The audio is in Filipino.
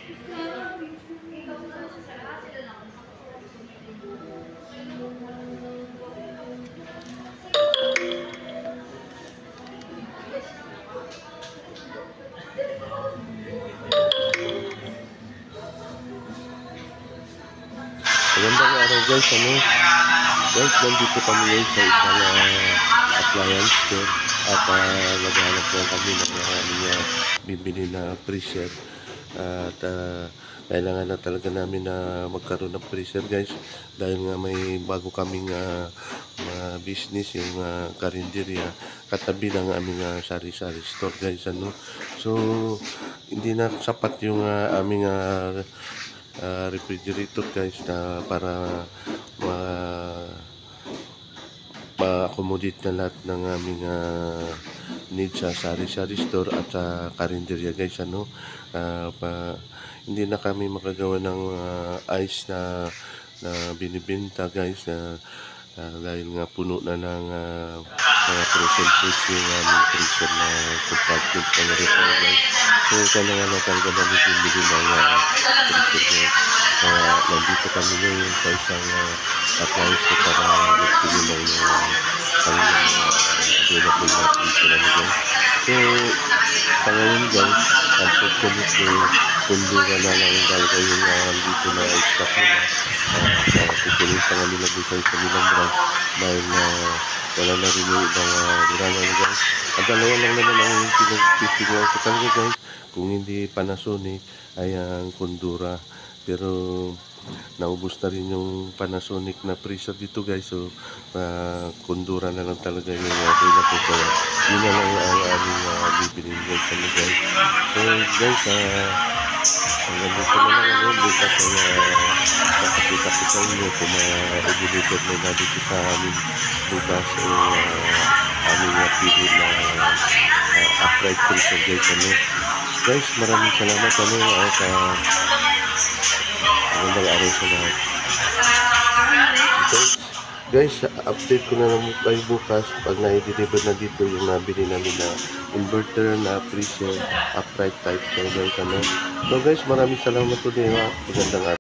Magandang araw guys, guys, nandito kami ngayon sa isang appliance store at naghahanap po kami ng aming bibili na freezer at kailangan na talaga namin na magkaroon ng freezer guys dahil nga may bago kaming business, yung karinderya katabi ng aming sari-sari store guys, so hindi na sapat yung aming refrigerator guys na para ma-accommodate na lahat ng aming needs sa sari-sari store at sa karinderya guys, hindi na kami makagawa ng ice na binibenta guys dahil nga puno na ng mga frozen foods yung aming freezer na compartment ng ref guys. So kailangan na talaga namin bumili ng freezer guys. Nandito kami ngayon sa isang appliance na para magpili ng kanilang available na freezer guys. So sa ngayon guys, unfortunately kundura na lang talaga yung dito na stock nila. Kukunin pa nga nila dito sa kanilang branch dahil wala na rin yung ibang grana guys. Ang dalawa lang naman ang pinagpipilihan ko talaga guys, kung hindi Panasonic ay ang Kundura, pero naubos na rin yung Panasonic na freezer dito guys, so Kundura na lang talaga yung available, kaya yun na lang ang aming bibilin guys. So guys, hanggang dito na lang bukas ay nakakita ko sa inyo kung i-deliver na dito sa amin bukas o aming pili na upright freezer guys. Guys, maraming salamat at magandang araw sa lahat. Guys, update ko na lang kayo bukas pag na-deliver na dito yung nabili namin na inverter na freezer upright type. So guys, maraming salamat ulit. Magandang araw.